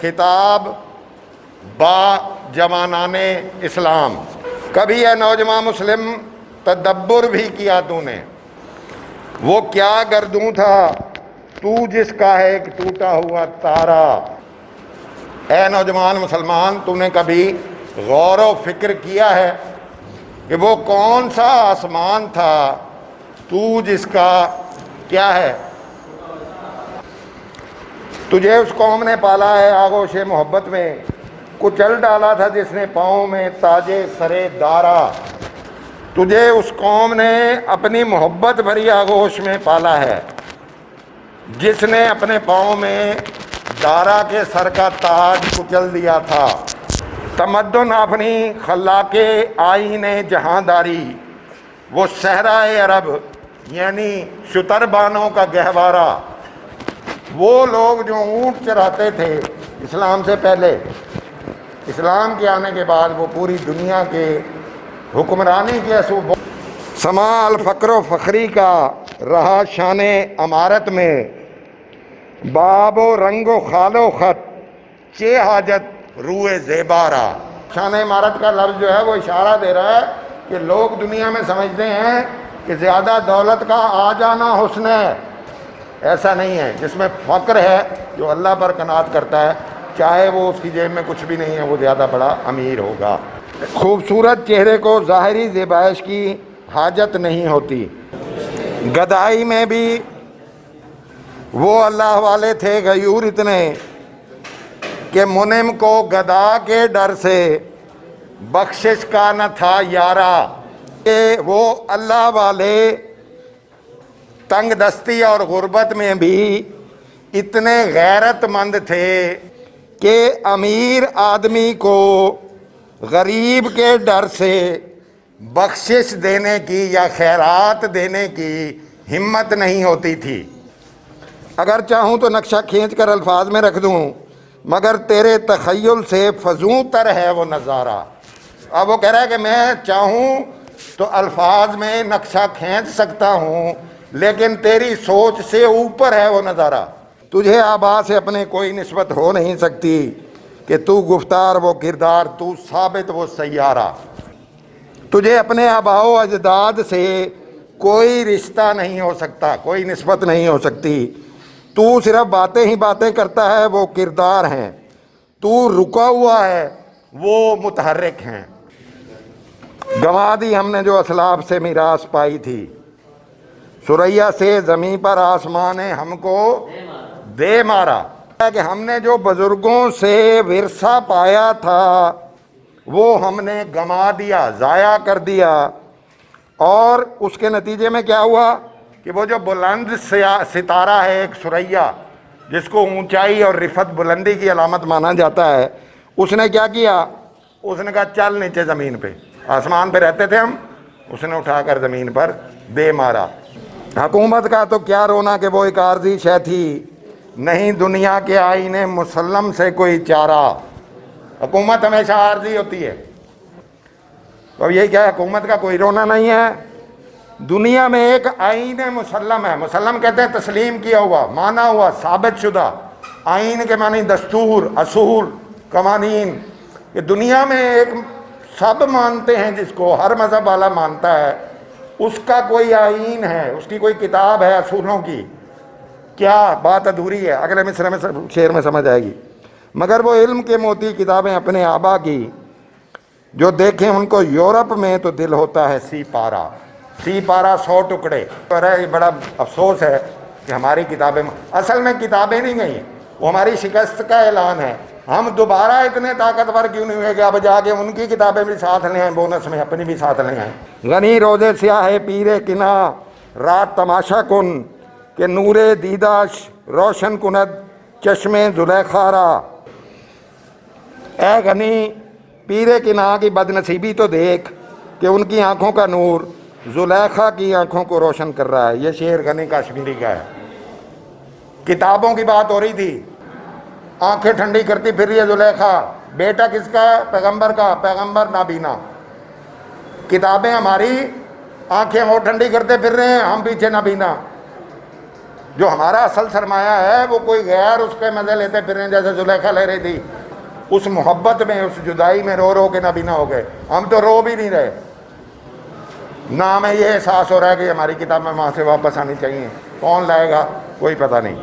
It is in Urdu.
خطاب با جوانان اسلام، کبھی اے نوجوان مسلم تدبر بھی کیا تو نے؟ وہ کیا گردوں تھا تو جس کا ہے ایک ٹوٹا ہوا تارا۔ اے نوجوان مسلمان، تو نے کبھی غور و فکر کیا ہے کہ وہ کون سا آسمان تھا تو جس کا کیا ہے؟ تجھے اس قوم نے پالا ہے آغوش محبت میں، کچل ڈالا تھا جس نے پاؤں میں تاجے سرے دارا۔ تجھے اس قوم نے اپنی محبت بھری آغوش میں پالا ہے جس نے اپنے پاؤں میں دارا کے سر کا تاج کچل دیا تھا۔ تمدن اپنی خلاق آئین جہانداری، وہ صحرائے عرب یعنی شتربانوں کا گہوارہ، وہ لوگ جو اونٹ چراتے تھے اسلام سے پہلے، اسلام کے آنے کے بعد وہ پوری دنیا کے حکمرانی کے اصول سما الفقر و فخری کا رہا شان امارت میں، باب و رنگ و خال و خط چے حاجت روئے زیبارہ۔ شان امارت کا لفظ جو ہے وہ اشارہ دے رہا ہے کہ لوگ دنیا میں سمجھتے ہیں کہ زیادہ دولت کا آ جانا حسن ہے، ایسا نہیں ہے۔ جس میں فقر ہے، جو اللہ پر قناعت کرتا ہے، چاہے وہ اس کی جیب میں کچھ بھی نہیں ہے، وہ زیادہ بڑا امیر ہوگا۔ خوبصورت چہرے کو ظاہری زیبائش کی حاجت نہیں ہوتی۔ گدائی میں بھی وہ اللہ والے تھے غیور اتنے کہ منعم کو گدا کے ڈر سے بخشش کا نہ تھا یارا۔ کہ وہ اللہ والے تنگ دستی اور غربت میں بھی اتنے غیرت مند تھے کہ امیر آدمی کو غریب کے ڈر سے بخشش دینے کی یا خیرات دینے کی ہمت نہیں ہوتی تھی۔ اگر چاہوں تو نقشہ کھینچ کر الفاظ میں رکھ دوں، مگر تیرے تخیل سے فزوں تر ہے وہ نظارہ۔ اب وہ کہہ رہا ہے کہ میں چاہوں تو الفاظ میں نقشہ کھینچ سکتا ہوں، لیکن تیری سوچ سے اوپر ہے وہ نظارہ۔ تجھے آبا سے اپنے کوئی نسبت ہو نہیں سکتی کہ تو گفتار وہ کردار، تو ثابت وہ سیارہ۔ تجھے اپنے آبا و اجداد سے کوئی رشتہ نہیں ہو سکتا، کوئی نسبت نہیں ہو سکتی۔ تو صرف باتیں ہی باتیں کرتا ہے، وہ کردار ہیں۔ تو رکا ہوا ہے، وہ متحرک ہیں۔ گنوا دی ہم نے جو اسلاف سے میراث پائی تھی، ثریا سے زمین پر آسمان نے ہم کو دے مارا۔ کہ ہم نے جو بزرگوں سے ورثہ پایا تھا وہ ہم نے گنوا دیا، ضائع کر دیا۔ اور اس کے نتیجے میں کیا ہوا کہ وہ جو بلند ستارہ ہے ایک ثریا، جس کو اونچائی اور رفعت بلندی کی علامت مانا جاتا ہے، اس نے کیا کیا؟ اس نے کہا چل نیچے زمین پہ، آسمان پہ رہتے تھے ہم، اس نے اٹھا کر زمین پر دے مارا۔ حکومت کا تو کیا رونا کہ وہ ایک عارضی شے تھی، نہیں دنیا کے آئین مسلم سے کوئی چارہ۔ حکومت ہمیشہ عارضی ہوتی ہے، تو یہی کیا ہے، حکومت کا کوئی رونا نہیں ہے۔ دنیا میں ایک آئین مسلم ہے، مسلم کہتے ہیں تسلیم کیا ہوا، مانا ہوا، ثابت شدہ۔ آئین کے معنی دستور، اصول، قوانین۔ کہ دنیا میں ایک سب مانتے ہیں، جس کو ہر مذہب والا مانتا ہے، اس کا کوئی آئین ہے، اس کی کوئی کتاب ہے اصولوں کی۔ کیا بات ادھوری ہے؟ اگلے مصرع میں شعر میں سمجھ آئے گی۔ مگر وہ علم کے موتی کتابیں اپنے آبا کی، جو دیکھیں ان کو یورپ میں تو دل ہوتا ہے سی پارا۔ سی پارا 100 ٹکڑے۔ یہ بڑا افسوس ہے کہ ہماری کتابیں اصل میں کتابیں نہیں گئیں، وہ ہماری شکست کا اعلان ہے۔ ہم دوبارہ اتنے طاقتور کیوں نہیں ہوئے کہ اب جا کے ان کی کتابیں بھی ساتھ لے آئیں، بونس میں اپنی بھی ساتھ لے آئیں۔ غنی روزے سیاہ پیر کنا رات تماشا کن، کہ نور دیداش روشن کند چشم زلیخا را۔ اے غنی، پیر کنا کی بد نصیبی تو دیکھ کہ ان کی آنکھوں کا نور زلیخا کی آنکھوں کو روشن کر رہا ہے۔ یہ شعر غنی کاشمیری کا ہے۔ کتابوں کی بات ہو رہی تھی، آنکھیں ٹھنڈی کرتی پھر رہی ہے زلیخا۔ بیٹا کس کا؟ پیغمبر کا، پیغمبر نابینا۔ کتابیں ہماری، آنکھیں وہ ٹھنڈی کرتے پھر رہے ہیں، ہم پیچھے نابینا۔ جو ہمارا اصل سرمایہ ہے وہ کوئی غیر اس کے مزے لیتے پھریں، جیسے زلیخا لے رہی تھی، اس محبت میں، اس جدائی میں رو رو کے نابینا ہو گئے. ہم تو رو بھی نہیں رہے، نہ ہمیں یہ احساس ہو رہا ہے کہ ہماری کتابیں وہاں سے واپس آنی چاہیے. کون لائے گا کوئی پتہ نہیں.